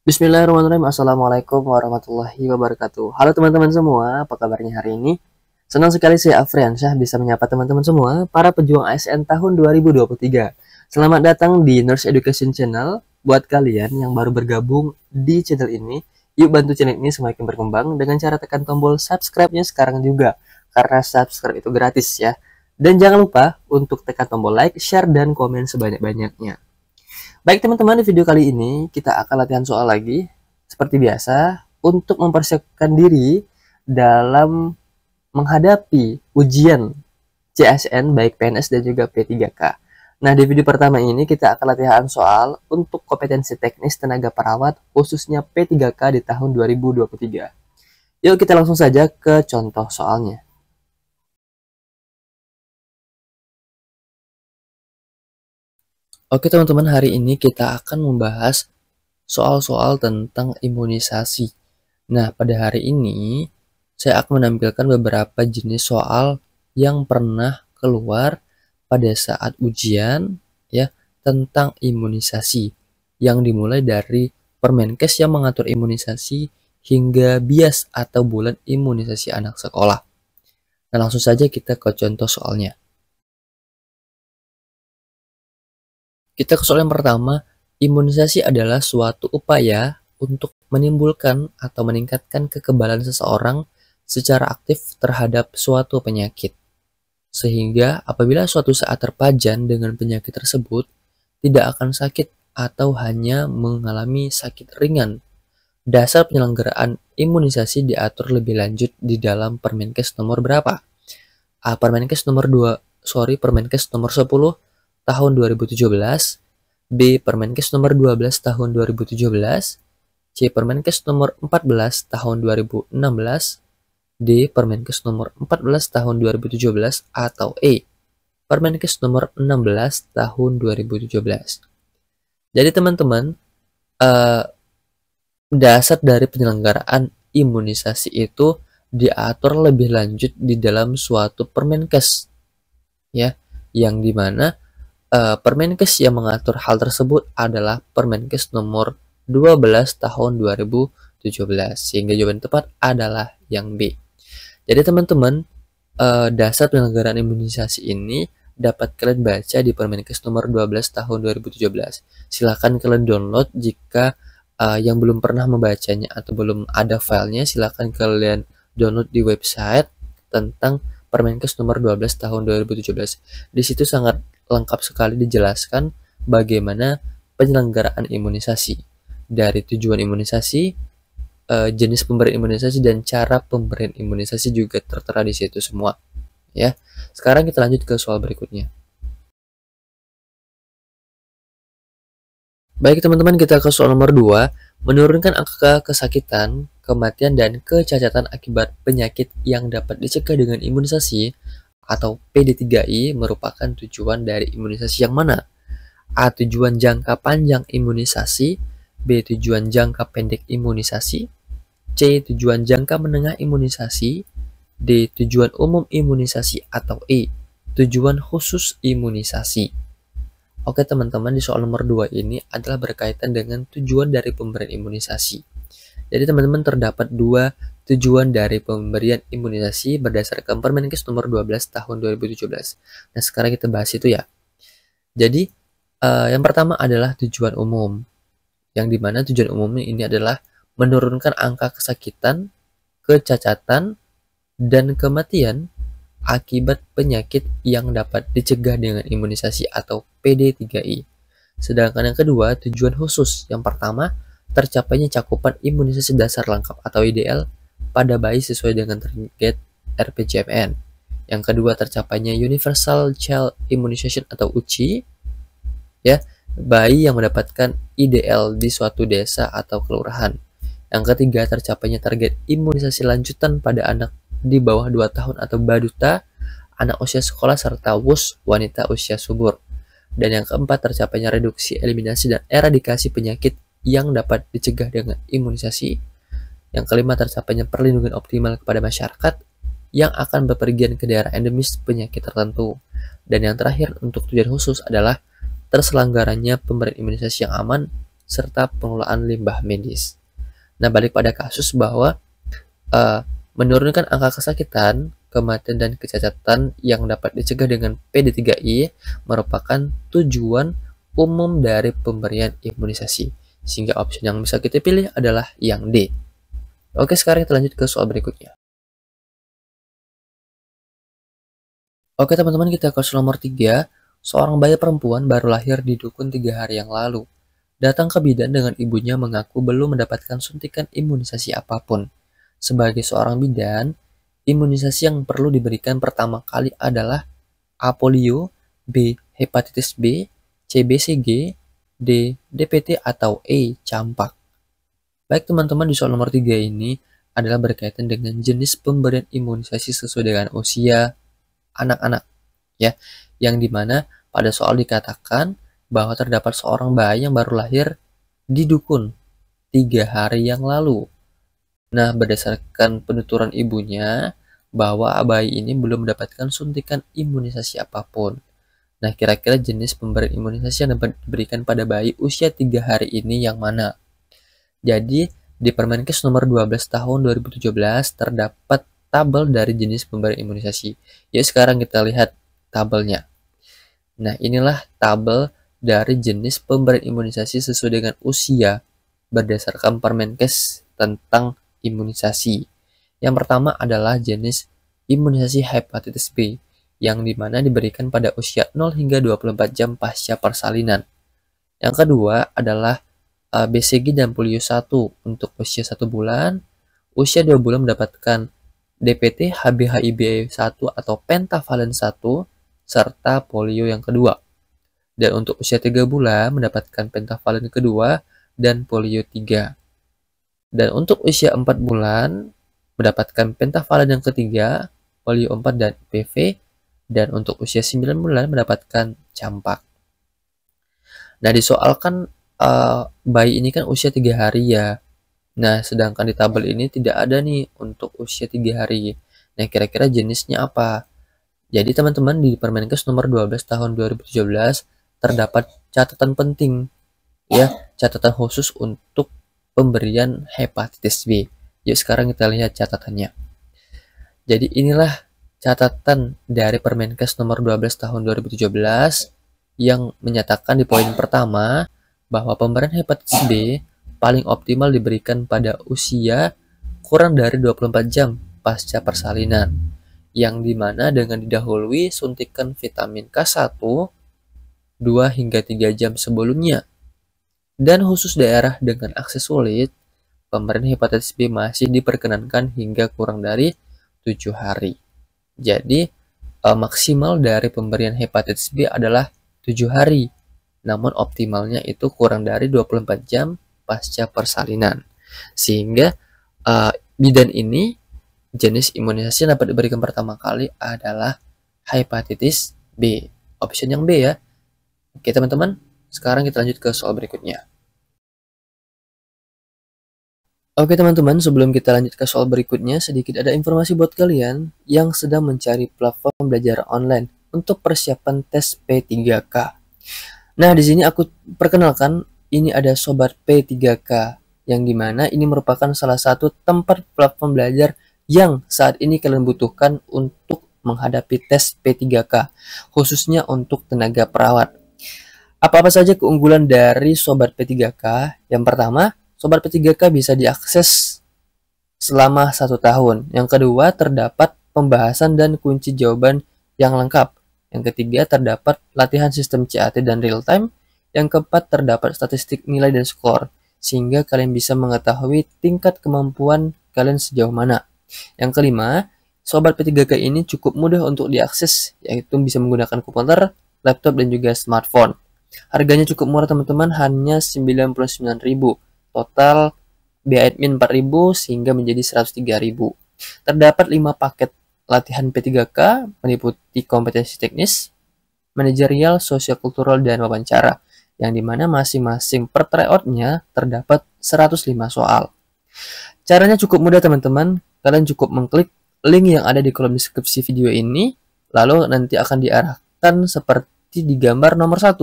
Bismillahirrahmanirrahim. Assalamualaikum warahmatullahi wabarakatuh. Halo teman-teman semua, apa kabarnya hari ini? Senang sekali saya Afriansyah bisa menyapa teman-teman semua, para pejuang ASN tahun 2023. Selamat datang di Nurse Education Channel. Buat kalian yang baru bergabung di channel ini, yuk bantu channel ini semakin berkembang dengan cara tekan tombol subscribe-nya sekarang juga, karena subscribe itu gratis ya. Dan jangan lupa untuk tekan tombol like, share, dan komen sebanyak-banyaknya. Baik teman-teman, di video kali ini kita akan latihan soal lagi. Seperti biasa, untuk mempersiapkan diri dalam menghadapi ujian CSN baik PNS dan juga P3K. Nah, di video pertama ini kita akan latihan soal untuk kompetensi teknis tenaga perawat khususnya P3K di tahun 2023. Yuk kita langsung saja ke contoh soalnya. Oke teman-teman, hari ini kita akan membahas soal-soal tentang imunisasi. Nah, pada hari ini saya akan menampilkan beberapa jenis soal yang pernah keluar pada saat ujian ya tentang imunisasi, yang dimulai dari Permenkes yang mengatur imunisasi hingga BIAS atau bulan imunisasi anak sekolah. Nah, langsung saja kita ke contoh soalnya. Kita ke soal yang pertama. Imunisasi adalah suatu upaya untuk menimbulkan atau meningkatkan kekebalan seseorang secara aktif terhadap suatu penyakit. Sehingga apabila suatu saat terpajan dengan penyakit tersebut, tidak akan sakit atau hanya mengalami sakit ringan. Dasar penyelenggaraan imunisasi diatur lebih lanjut di dalam Permenkes nomor berapa? Permenkes nomor 10 tahun 2017, B. Permenkes nomor 12 tahun 2017, C. Permenkes nomor 14 tahun 2016, D. Permenkes nomor 14 tahun 2017, atau E. Permenkes nomor 16 tahun 2017. Jadi teman-teman, dasar dari penyelenggaraan imunisasi itu diatur lebih lanjut di dalam suatu Permenkes ya, yang dimana Permenkes yang mengatur hal tersebut adalah Permenkes nomor 12 tahun 2017, sehingga jawaban tepat adalah yang B. Jadi teman-teman, dasar penyelenggaraan imunisasi ini dapat kalian baca di Permenkes nomor 12 tahun 2017. Silahkan kalian download jika yang belum pernah membacanya atau belum ada filenya, silahkan kalian download di website tentang Permenkes nomor 12 tahun 2017. Di situ sangat lengkap sekali dijelaskan bagaimana penyelenggaraan imunisasi, dari tujuan imunisasi, jenis pemberian imunisasi, dan cara pemberian imunisasi juga tertera di situ semua. Ya, sekarang kita lanjut ke soal berikutnya. Baik teman-teman, kita ke soal nomor 2. Menurunkan angka kesakitan, kematian, dan kecacatan akibat penyakit yang dapat dicegah dengan imunisasi atau PD3I merupakan tujuan dari imunisasi yang mana? A. Tujuan jangka panjang imunisasi, B. Tujuan jangka pendek imunisasi, C. Tujuan jangka menengah imunisasi, D. Tujuan umum imunisasi, atau E. Tujuan khusus imunisasi. Oke teman-teman, di soal nomor 2 ini adalah berkaitan dengan tujuan dari pemberian imunisasi. Jadi teman-teman, terdapat dua tujuan dari pemberian imunisasi berdasarkan Permenkes nomor 12 tahun 2017. Nah, sekarang kita bahas itu ya. Jadi, yang pertama adalah tujuan umum. Yang dimana tujuan umum ini adalah menurunkan angka kesakitan, kecacatan, dan kematian akibat penyakit yang dapat dicegah dengan imunisasi atau PD3I. Sedangkan yang kedua, tujuan khusus. Yang pertama, tercapainya cakupan imunisasi dasar lengkap atau IDL pada bayi sesuai dengan target RPJMN. Yang kedua, tercapainya Universal Child Immunization atau UCI, ya, bayi yang mendapatkan IDL di suatu desa atau kelurahan. Yang ketiga, tercapainya target imunisasi lanjutan pada anak di bawah 2 tahun atau baduta, anak usia sekolah, serta WUS, wanita usia subur. Dan yang keempat, tercapainya reduksi, eliminasi, dan eradikasi penyakit yang dapat dicegah dengan imunisasi. Yang kelima, tercapainya perlindungan optimal kepada masyarakat yang akan bepergian ke daerah endemis penyakit tertentu. Dan yang terakhir, untuk tujuan khusus adalah terselenggaranya pemberian imunisasi yang aman serta pengelolaan limbah medis. Nah, balik pada kasus bahwa menurunkan angka kesakitan, kematian, dan kecacatan yang dapat dicegah dengan PD3I merupakan tujuan umum dari pemberian imunisasi. Sehingga opsi yang bisa kita pilih adalah yang D. Oke, sekarang kita lanjut ke soal berikutnya. Oke teman-teman, kita ke soal nomor 3. Seorang bayi perempuan baru lahir di dukun 3 hari yang lalu. Datang ke bidan dengan ibunya mengaku belum mendapatkan suntikan imunisasi apapun. Sebagai seorang bidan, imunisasi yang perlu diberikan pertama kali adalah A. Polio, B. Hepatitis B, C. BCG, D. DPT, atau E. Campak. Baik teman-teman, di soal nomor 3 ini adalah berkaitan dengan jenis pemberian imunisasi sesuai dengan usia anak-anak, ya, yang dimana pada soal dikatakan bahwa terdapat seorang bayi yang baru lahir di dukun 3 hari yang lalu. Nah, berdasarkan penuturan ibunya bahwa bayi ini belum mendapatkan suntikan imunisasi apapun. Nah, kira-kira jenis pemberian imunisasi yang dapat diberikan pada bayi usia 3 hari ini yang mana? Jadi, di Permenkes nomor 12 tahun 2017 terdapat tabel dari jenis pemberian imunisasi. Yuk sekarang kita lihat tabelnya. Nah, inilah tabel dari jenis pemberian imunisasi sesuai dengan usia berdasarkan Permenkes tentang imunisasi. Yang pertama adalah jenis imunisasi hepatitis B, yang dimana diberikan pada usia 0 hingga 24 jam pasca persalinan. Yang kedua adalah BCG dan polio 1 untuk usia 1 bulan, usia 2 bulan mendapatkan DPT, HBHIB 1 atau pentavalen 1, serta polio yang kedua. Dan untuk usia 3 bulan mendapatkan pentavalen kedua dan polio 3. Dan untuk usia 4 bulan mendapatkan pentavalen yang ketiga, polio 4 dan PV. Dan untuk usia 9 bulan mendapatkan campak. Nah, disoalkan bayi ini kan usia 3 hari ya. Nah, sedangkan di tabel ini tidak ada nih untuk usia 3 hari. Nah, kira-kira jenisnya apa? Jadi teman-teman, di Permenkes nomor 12 tahun 2017 terdapat catatan penting, ya, catatan khusus untuk pemberian hepatitis B. Yuk sekarang kita lihat catatannya. Jadi inilah catatan dari Permenkes nomor 12 tahun 2017 yang menyatakan di poin pertama bahwa pemberian hepatitis B paling optimal diberikan pada usia kurang dari 24 jam pasca persalinan, yang dimana dengan didahului suntikan vitamin K1 2 hingga 3 jam sebelumnya. Dan khusus daerah dengan akses sulit, pemberian hepatitis B masih diperkenankan hingga kurang dari 7 hari. Jadi, maksimal dari pemberian hepatitis B adalah 7 hari. Namun optimalnya itu kurang dari 24 jam pasca persalinan. Sehingga bidan ini jenis imunisasi yang dapat diberikan pertama kali adalah hepatitis B. Option yang B ya. Oke teman-teman, sekarang kita lanjut ke soal berikutnya. Oke teman-teman, sebelum kita lanjut ke soal berikutnya, sedikit ada informasi buat kalian yang sedang mencari platform belajar online untuk persiapan tes P3K. Nah, di sini aku perkenalkan, ini ada Sobat P3K, yang dimana ini merupakan salah satu tempat platform belajar yang saat ini kalian butuhkan untuk menghadapi tes P3K, khususnya untuk tenaga perawat. Apa-apa saja keunggulan dari Sobat P3K? Yang pertama, Sobat P3K bisa diakses selama 1 tahun. Yang kedua, terdapat pembahasan dan kunci jawaban yang lengkap. Yang ketiga, terdapat latihan sistem CAT dan real time. Yang keempat, terdapat statistik nilai dan skor, sehingga kalian bisa mengetahui tingkat kemampuan kalian sejauh mana. Yang kelima, Sobat P3K ini cukup mudah untuk diakses, yaitu bisa menggunakan komputer, laptop, dan juga smartphone. Harganya cukup murah teman-teman, hanya 99.000. Total biaya admin 4.000 sehingga menjadi 103.000. Terdapat 5 paket latihan P3K meliputi kompetensi teknis, manajerial, sosio-kultural, dan wawancara, yang dimana masing-masing per tryout-nya terdapat 105 soal. Caranya cukup mudah teman-teman, kalian cukup mengklik link yang ada di kolom deskripsi video ini, lalu nanti akan diarahkan seperti di gambar nomor 1.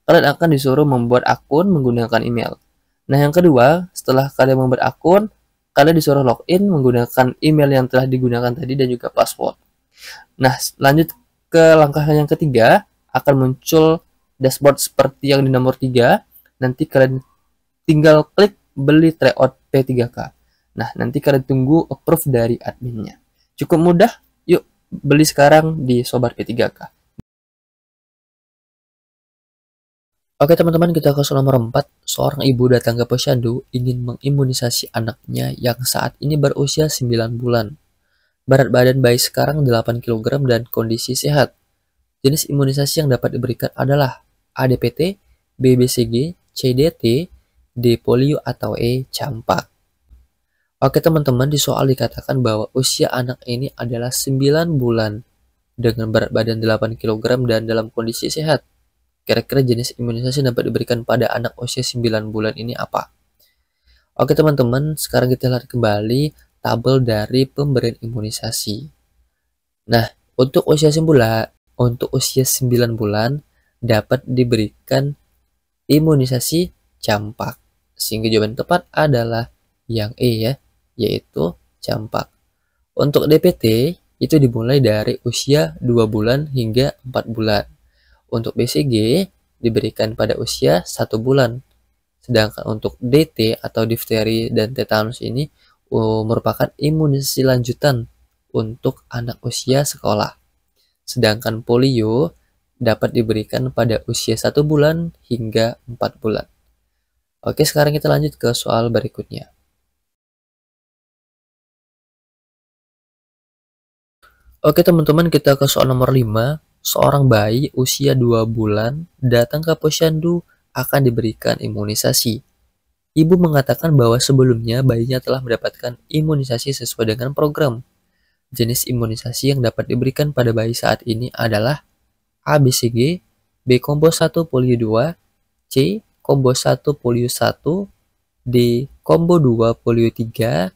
Kalian akan disuruh membuat akun menggunakan email. Nah, yang kedua, setelah kalian membuat akun, kalian disuruh login menggunakan email yang telah digunakan tadi dan juga password. Nah, lanjut ke langkah yang ketiga, akan muncul dashboard seperti yang di nomor 3. Nanti kalian tinggal klik beli tryout P3K. Nah, nanti kalian tunggu approve dari adminnya. Cukup mudah, yuk beli sekarang di Sobat P3K. Oke teman-teman, kita ke soal nomor 4. Seorang ibu datang ke posyandu ingin mengimunisasi anaknya yang saat ini berusia 9 bulan. Berat badan bayi sekarang 8 kg dan kondisi sehat. Jenis imunisasi yang dapat diberikan adalah ADPT, BBCG, CDT, D polio atau E campak. Oke teman-teman, di soal dikatakan bahwa usia anak ini adalah 9 bulan dengan berat badan 8 kg dan dalam kondisi sehat. Kira-kira jenis imunisasi yang dapat diberikan pada anak usia 9 bulan ini apa? Oke teman-teman, sekarang kita lihat kembali tabel dari pemberian imunisasi. Nah, untuk usia 9 bulan dapat diberikan imunisasi campak. Sehingga jawaban tepat adalah yang E ya, yaitu campak. Untuk DPT itu dimulai dari usia 2 bulan hingga 4 bulan. Untuk BCG diberikan pada usia 1 bulan. Sedangkan untuk DT atau difteri dan tetanus ini merupakan imunisasi lanjutan untuk anak usia sekolah. Sedangkan polio dapat diberikan pada usia 1 bulan hingga 4 bulan. Oke, sekarang kita lanjut ke soal berikutnya. Oke teman-teman, kita ke soal nomor 5. Seorang bayi usia 2 bulan datang ke posyandu akan diberikan imunisasi. Ibu mengatakan bahwa sebelumnya bayinya telah mendapatkan imunisasi sesuai dengan program. Jenis imunisasi yang dapat diberikan pada bayi saat ini adalah A BCG, B combo 1 polio 2, C combo 1 polio 1, D combo 2 polio 3,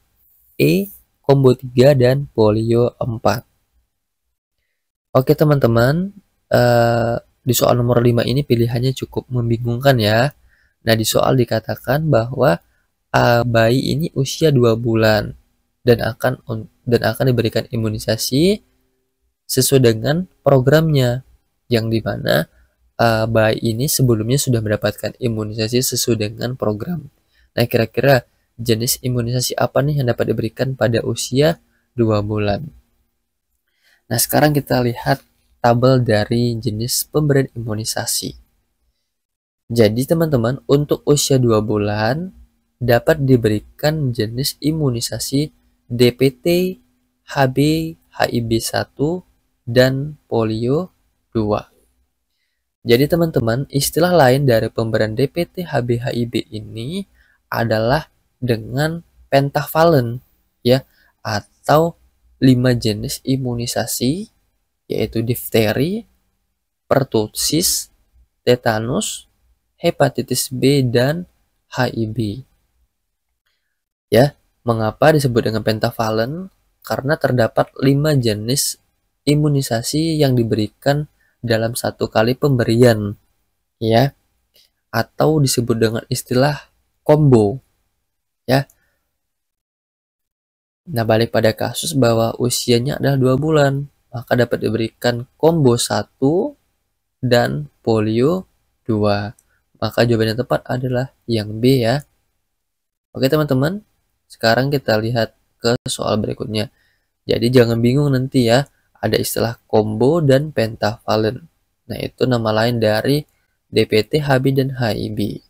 E combo 3 dan polio 4. Oke teman-teman, di soal nomor 5 ini pilihannya cukup membingungkan ya. Nah, di soal dikatakan bahwa bayi ini usia 2 bulan dan akan diberikan imunisasi sesuai dengan programnya, yang dimana bayi ini sebelumnya sudah mendapatkan imunisasi sesuai dengan program. Nah, kira-kira jenis imunisasi apa nih yang dapat diberikan pada usia 2 bulan? Nah, sekarang kita lihat tabel dari jenis pemberian imunisasi. Jadi, teman-teman, untuk usia 2 bulan dapat diberikan jenis imunisasi DPT, HB, HIB1, dan polio 2. Jadi, teman-teman, istilah lain dari pemberian DPT, HB, HIB ini adalah dengan pentavalen, ya, atau 5 jenis imunisasi, yaitu difteri, pertussis, tetanus, hepatitis B, dan HIB. Ya, mengapa disebut dengan pentavalen? Karena terdapat 5 jenis imunisasi yang diberikan dalam satu kali pemberian, ya, atau disebut dengan istilah combo, ya. Nah, balik pada kasus bahwa usianya adalah 2 bulan, maka dapat diberikan combo 1 dan polio 2. Maka jawaban yang tepat adalah yang B ya. Oke teman-teman, sekarang kita lihat ke soal berikutnya. Jadi jangan bingung nanti ya, ada istilah combo dan pentavalen. Nah, itu nama lain dari DPT, HB, dan HIB.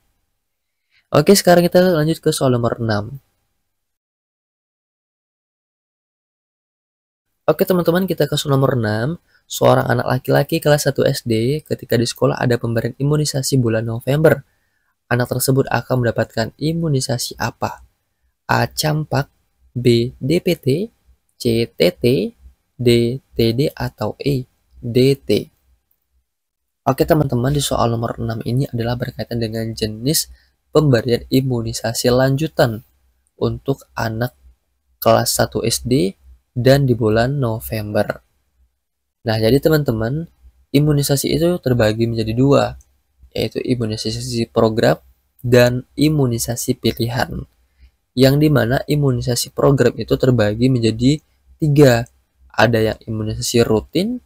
Oke, sekarang kita lanjut ke soal nomor 6. Oke teman-teman, kita ke soal nomor 6. Seorang anak laki-laki kelas 1 SD ketika di sekolah ada pemberian imunisasi bulan November. Anak tersebut akan mendapatkan imunisasi apa? A. Campak, B. DPT, C. TT, D. TD, atau E. DT. Oke teman-teman, di soal nomor 6 ini adalah berkaitan dengan jenis pemberian imunisasi lanjutan untuk anak kelas 1 SD dan di bulan November. Nah, jadi teman-teman, imunisasi itu terbagi menjadi 2, yaitu imunisasi program dan imunisasi pilihan. Yang dimana imunisasi program itu terbagi menjadi 3. Ada yang imunisasi rutin,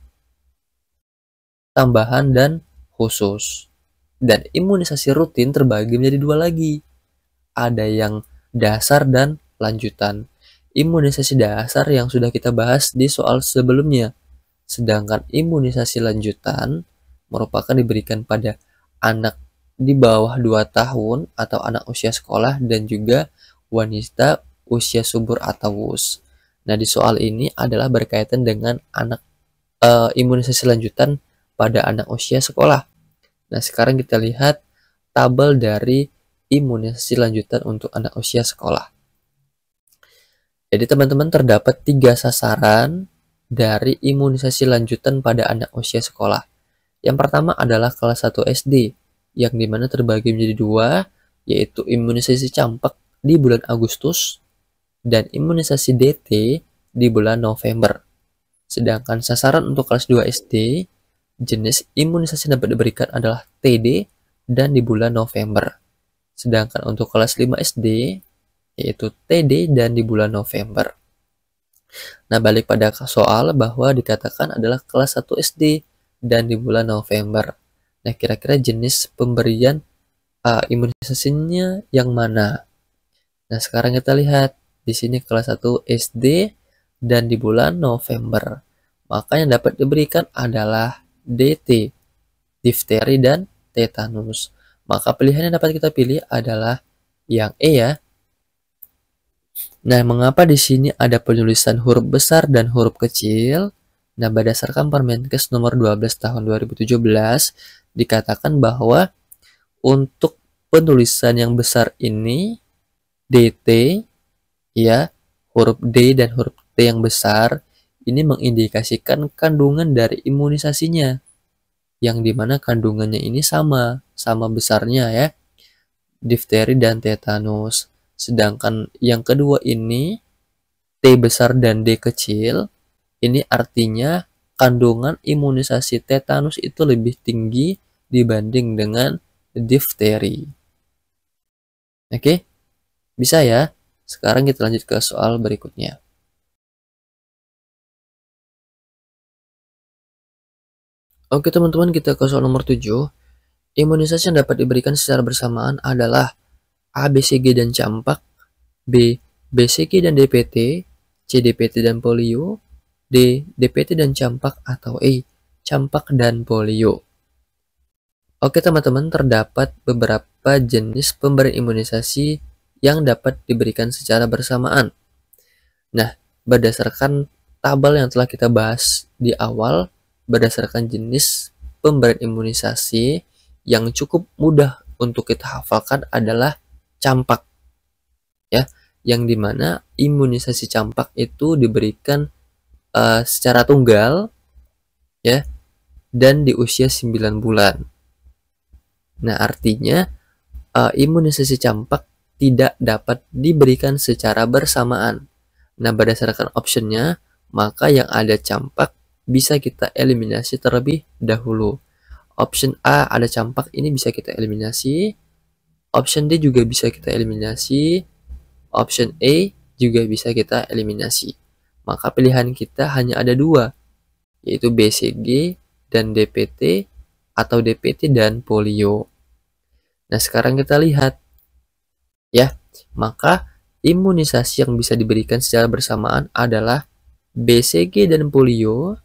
tambahan, dan khusus. Dan imunisasi rutin terbagi menjadi 2 lagi. Ada yang dasar dan lanjutan. Imunisasi dasar yang sudah kita bahas di soal sebelumnya. Sedangkan imunisasi lanjutan merupakan diberikan pada anak di bawah 2 tahun atau anak usia sekolah dan juga wanita usia subur atau WUS. Nah, di soal ini adalah berkaitan dengan imunisasi lanjutan pada anak usia sekolah. Nah, sekarang kita lihat tabel dari imunisasi lanjutan untuk anak usia sekolah. Jadi teman-teman, terdapat 3 sasaran dari imunisasi lanjutan pada anak usia sekolah. Yang pertama adalah kelas 1 SD, yang dimana terbagi menjadi 2, yaitu imunisasi campak di bulan Agustus dan imunisasi DT di bulan November. Sedangkan sasaran untuk kelas 2 SD, jenis imunisasi dapat diberikan adalah TD dan di bulan November. Sedangkan untuk kelas 5 SD, yaitu TD dan di bulan November. Nah, balik pada soal bahwa dikatakan adalah kelas 1 SD dan di bulan November. Nah, kira-kira jenis pemberian imunisasinya yang mana? Nah, sekarang kita lihat di sini kelas 1 SD dan di bulan November. Maka yang dapat diberikan adalah DT, difteri dan tetanus. Maka pilihan yang dapat kita pilih adalah yang E ya. Nah, mengapa di sini ada penulisan huruf besar dan huruf kecil? Nah, berdasarkan Permenkes nomor 12 tahun 2017 dikatakan bahwa untuk penulisan yang besar ini DT ya, huruf D dan huruf T yang besar ini mengindikasikan kandungan dari imunisasinya, yang dimana kandungannya ini sama besarnya ya, difteri dan tetanus. Sedangkan yang kedua ini T besar dan D kecil, ini artinya kandungan imunisasi tetanus itu lebih tinggi dibanding dengan difteri. Oke, bisa ya? Sekarang kita lanjut ke soal berikutnya. Oke teman-teman, kita ke soal nomor 7. Imunisasi yang dapat diberikan secara bersamaan adalah A, BCG dan campak, B, BCG dan DPT, C, DPT dan polio, D, DPT dan campak, atau E, campak dan polio. Oke teman-teman, terdapat beberapa jenis pemberian imunisasi yang dapat diberikan secara bersamaan. Nah, berdasarkan tabel yang telah kita bahas di awal, berdasarkan jenis pemberian imunisasi yang cukup mudah untuk kita hafalkan adalah campak ya, yang dimana imunisasi campak itu diberikan secara tunggal ya, dan di usia 9 bulan. Nah, artinya imunisasi campak tidak dapat diberikan secara bersamaan. Nah, berdasarkan optionnya, maka yang ada campak bisa kita eliminasi terlebih dahulu. Option A ada campak, ini bisa kita eliminasi. Option D juga bisa kita eliminasi. Option A juga bisa kita eliminasi. Maka pilihan kita hanya ada 2, yaitu BCG dan DPT atau DPT dan polio. Nah, sekarang kita lihat ya, maka imunisasi yang bisa diberikan secara bersamaan adalah BCG dan polio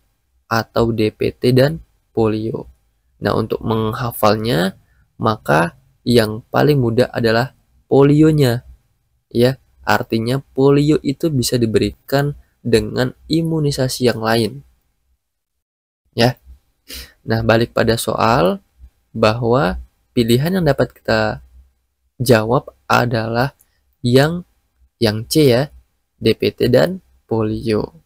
atau DPT dan polio. Nah, untuk menghafalnya, maka yang paling mudah adalah polionya. Ya, artinya polio itu bisa diberikan dengan imunisasi yang lain. Ya. Nah, balik pada soal bahwa pilihan yang dapat kita jawab adalah yang C ya, DPT dan polio.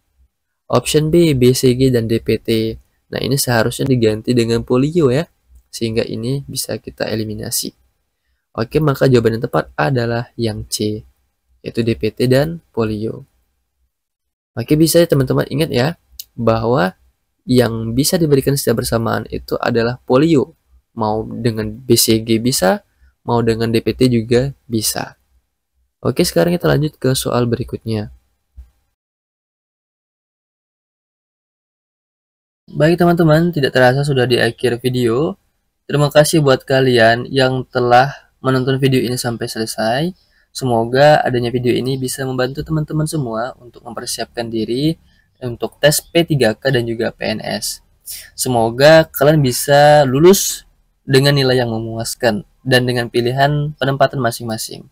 Option B, BCG dan DPT. Nah, ini seharusnya diganti dengan polio ya, sehingga ini bisa kita eliminasi. Oke, maka jawaban yang tepat adalah yang C, yaitu DPT dan polio. Oke, bisa ya teman-teman ingat ya, bahwa yang bisa diberikan secara bersamaan itu adalah polio. Mau dengan BCG bisa, mau dengan DPT juga bisa. Oke, sekarang kita lanjut ke soal berikutnya. Baik teman-teman, tidak terasa sudah di akhir video. Terima kasih buat kalian yang telah menonton video ini sampai selesai. Semoga adanya video ini bisa membantu teman-teman semua untuk mempersiapkan diri untuk tes P3K dan juga PNS. Semoga kalian bisa lulus dengan nilai yang memuaskan dan dengan pilihan penempatan masing-masing.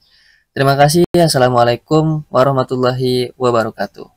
Terima kasih. Assalamualaikum warahmatullahi wabarakatuh.